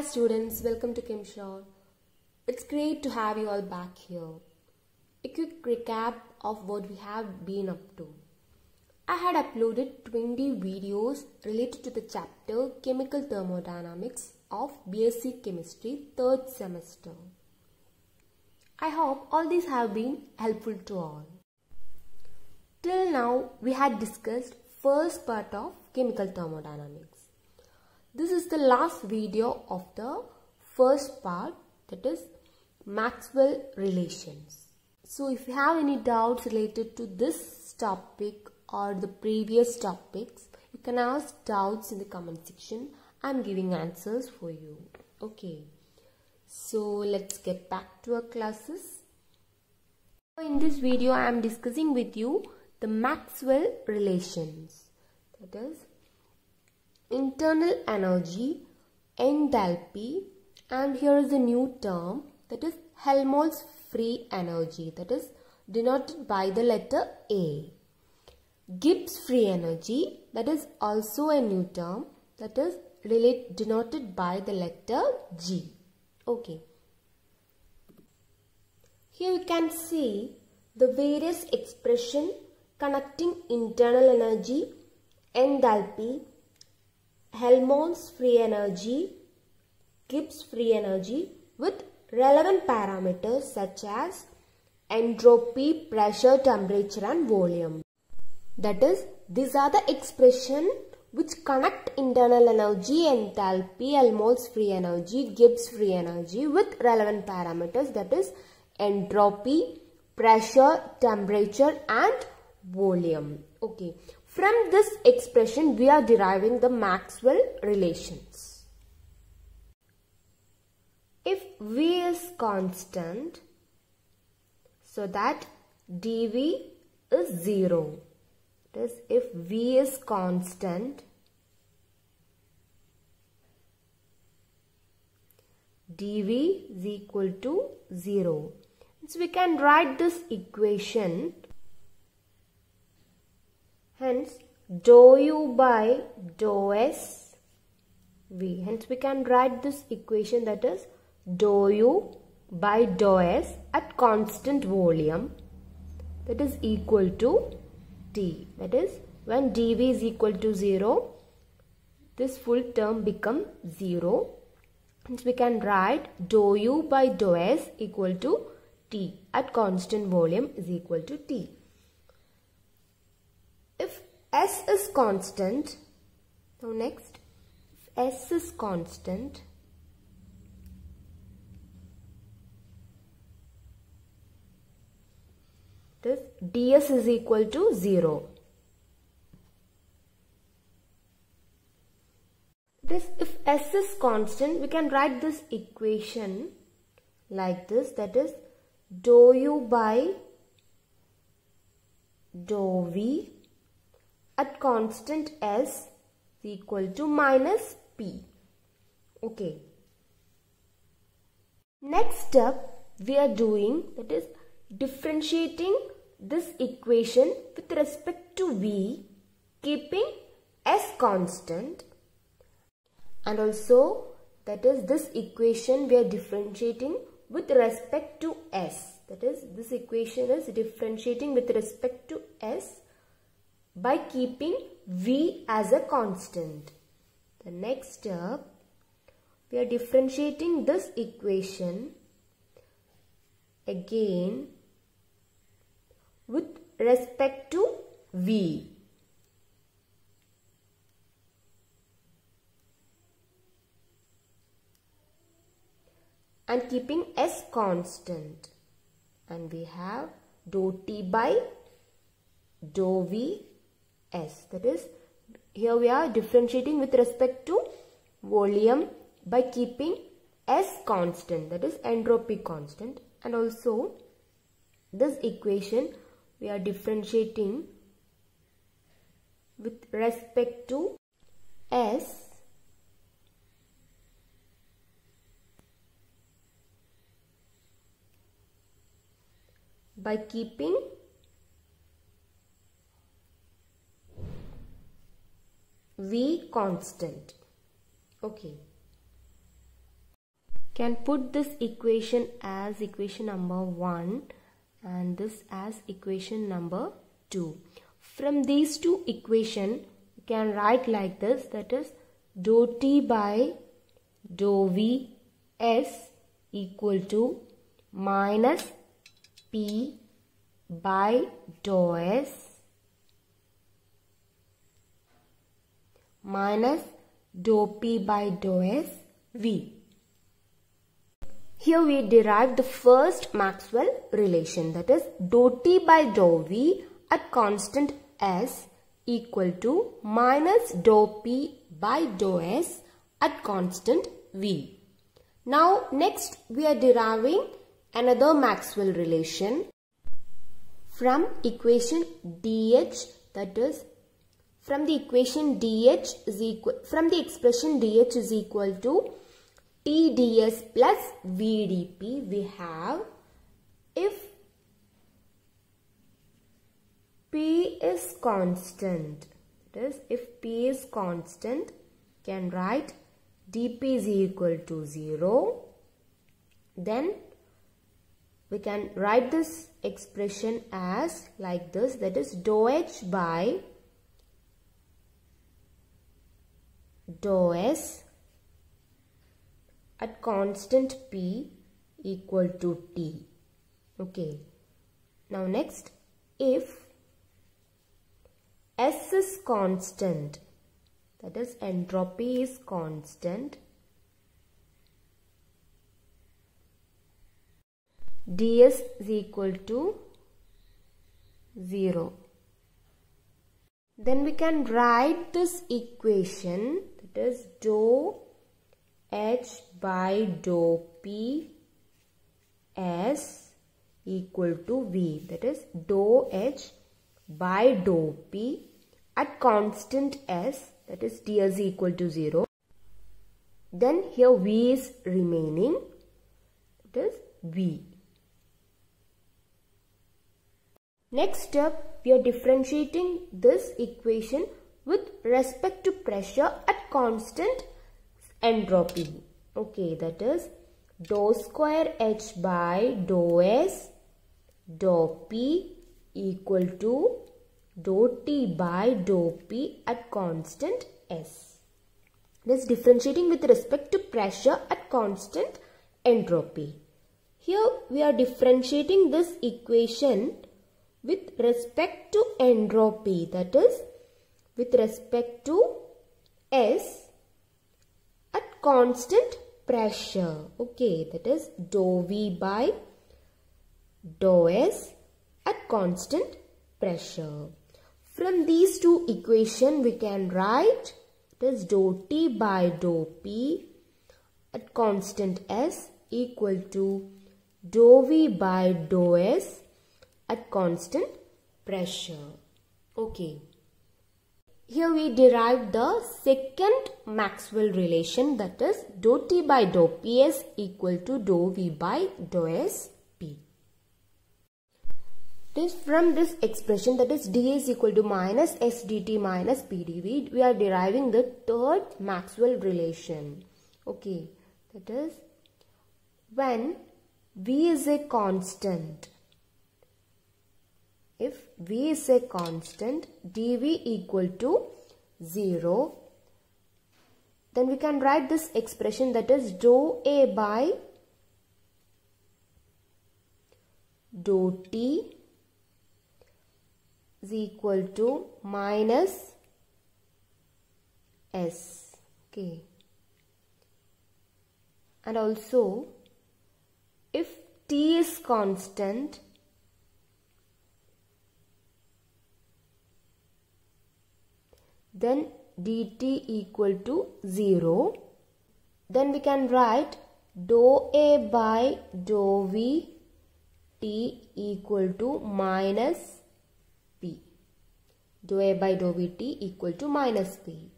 students, welcome to Kimshore. It's great to have you all back here. A quick recap of what we have been up to. I had uploaded 20 videos related to the chapter Chemical Thermodynamics of BSc Chemistry 3rd semester. I hope all these have been helpful to all. Till now, we had discussed first part of chemical thermodynamics. This is the last video of the first part, that is Maxwell relations. So if you have any doubts related to this topic or the previous topics, you can ask doubts in the comment section. I am giving answers for you. Okay, so let's get back to our classes. In this video, I am discussing with you the Maxwell relations, that is internal energy, enthalpy, and here is a new term, that is Helmholtz free energy, that is denoted by the letter A. Gibbs free energy, that is also a new term, that is denoted by the letter G. Okay. Here you can see the various expression connecting internal energy, enthalpy, Helmholtz free energy, Gibbs free energy with relevant parameters such as entropy, pressure, temperature and volume. That is, these are the expression which connect internal energy, enthalpy, Helmholtz free energy, Gibbs free energy with relevant parameters, that is entropy, pressure, temperature and volume. Okay. From this expression, we are deriving the Maxwell relations. If V is constant, so that dV is 0. That is, if V is constant, dV is equal to 0. So we can write this equation. Hence, dou U by dou S V. Hence, we can write this equation, that is dou U by dou S at constant volume, that is equal to T. That is, when dV is equal to 0, this full term becomes 0. Hence, we can write dou U by dou S equal to T at constant volume is equal to T. If S is constant, now next, if S is constant, this ds is equal to 0. This, if S is constant, we can write this equation like this, that is dou U by dou V at constant S is equal to minus P. Okay. Next step we are doing, that is differentiating this equation with respect to V, keeping S constant, and also that is this equation we are differentiating with respect to S. That is, this equation is differentiating with respect to S by keeping V as a constant. The next step, we are differentiating this equation again with respect to V. And keeping S constant. And we have dou T by dou V S. That is, here we are differentiating with respect to volume by keeping S constant, that is entropy constant, and also this equation we are differentiating with respect to S by keeping V constant. Okay. Can put this equation as equation number 1 and this as equation number 2. From these two equations, you can write like this, that is dou t by dou v s equal to minus p by dou s minus dou p by dou s v. Here we derive the first Maxwell relation, that is dou t by dou v at constant s equal to minus dou p by dou s at constant v. Now next we are deriving another Maxwell relation from equation dh, that is from the expression dh is equal to T ds plus V dp, we have if P is constant, that is if P is constant, can write dp is equal to 0, then we can write this expression as like this, that is dou h by dou s at constant p equal to t. Okay. Now next, if S is constant, that is entropy is constant, ds is equal to 0. Then we can write this equation, that is dou h by dou p s equal to v, that is dou h by dou p at constant s, that is t is equal to 0. Then here v is remaining, it is v. Next step, we are differentiating this equation with respect to pressure at constant entropy. Okay, that is dou square h by dou s dou p equal to dou t by dou p at constant s. This is differentiating with respect to pressure at constant entropy. Here we are differentiating this equation with respect to entropy, that is with respect to s at constant pressure. Okay, that is dou v by dou s at constant pressure. From these two equations we can write it is dou t by dou p at constant s equal to dou v by dou s at constant pressure. Okay. Here we derive the second Maxwell relation, that is dou t by dou ps equal to dou v by dou s p. This from this expression, that is dA is equal to minus s dt minus p dv, we are deriving the third Maxwell relation. Okay, that is when v is a constant. If v is a constant, dv equal to 0, then we can write this expression, that is dou a by dou t is equal to minus s. Okay. And also, if t is constant, then dt equal to 0. Then we can write dou a by dou v t equal to minus p. Dou a by dou v t equal to minus p.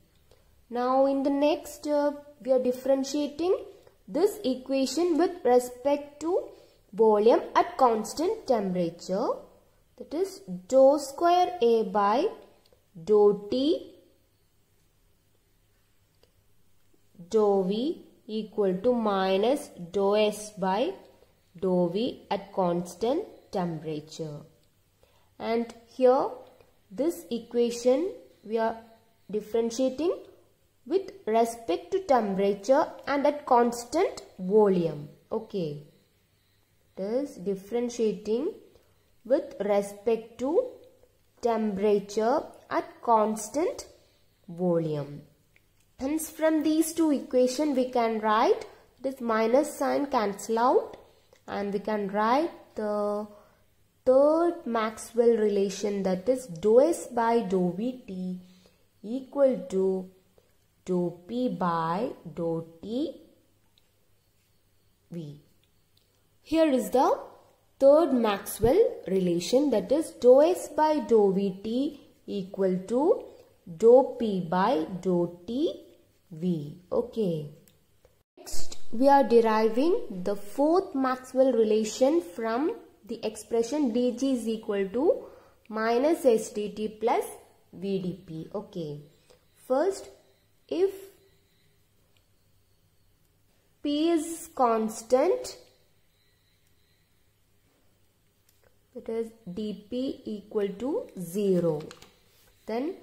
Now in the next step, we are differentiating this equation with respect to volume at constant temperature. That is dou square a by dou t dou v equal to minus dou S by dou V at constant temperature. And here this equation we are differentiating with respect to temperature and at constant volume. Okay, it is differentiating with respect to temperature at constant volume. Hence from these two equations we can write this minus sign cancel out and we can write the third Maxwell relation, that is dou S by dou Vt equal to dou P by dou T V. Here is the third Maxwell relation, that is dou S by dou Vt equal to dou P by dou T V. Okay. Next we are deriving the fourth Maxwell relation from the expression dg is equal to minus S dt plus Vdp. Okay. First, if P is constant, that is dP equal to 0, then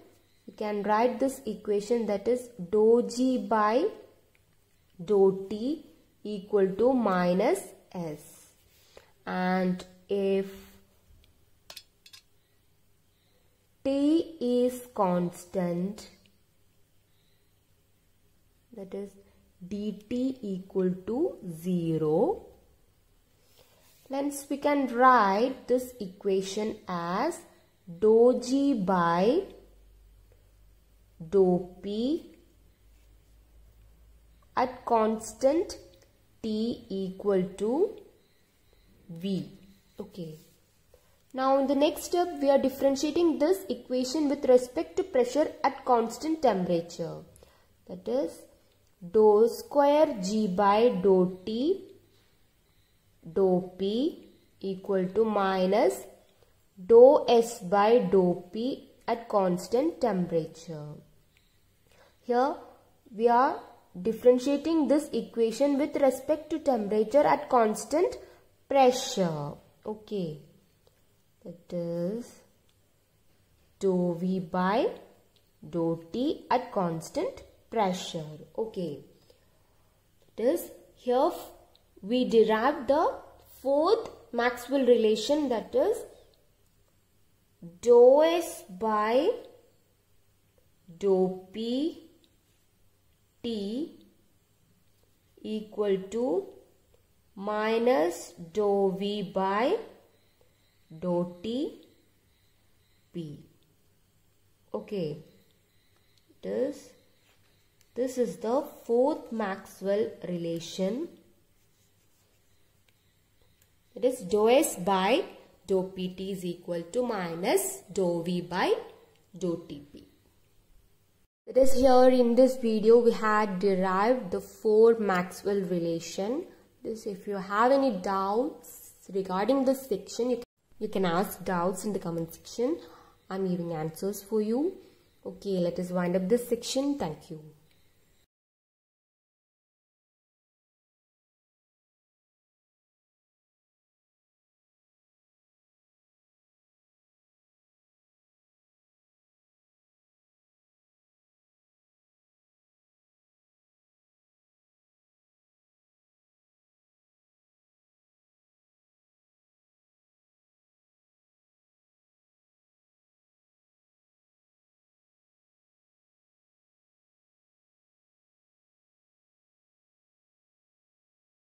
we can write this equation, that is dou G by dou T equal to minus S. And if T is constant, that is dt equal to 0, hence we can write this equation as dou G by dou P at constant T equal to V. Okay. Now in the next step we are differentiating this equation with respect to pressure at constant temperature. That is dou square G by dou T dou P equal to minus dou S by dou P at constant temperature. Here we are differentiating this equation with respect to temperature at constant pressure. Okay, that is dou V by dou T at constant pressure. Okay, that is here we derived the fourth Maxwell relation, that is dou S by dou P T equal to minus dou V by dou T P. Okay, this is the fourth Maxwell relation. It is dou S by dou Pt is equal to minus dou V by dou Tp. It is here in this video we had derived the four Maxwell relation. If you have any doubts regarding this section, you can ask doubts in the comment section. I'm giving answers for you. Okay, let us wind up this section. Thank you.